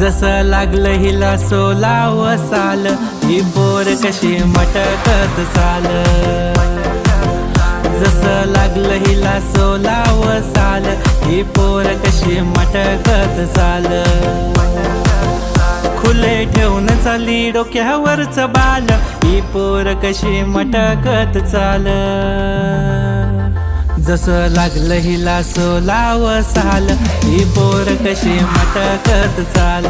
जसं लागलं हिला सोलाव साल, ही पोर कशी मटकत चाल. जसं लागलं हिला सोलाव साल, ही पोर कशी मटकत चाल. खुले ठेवून चाली डोक्यावरच बाल, ही पोर कशी मटकत चाल. जसं लागलं हिला सोलाव साल, ही पोर कशी मटकत चाल.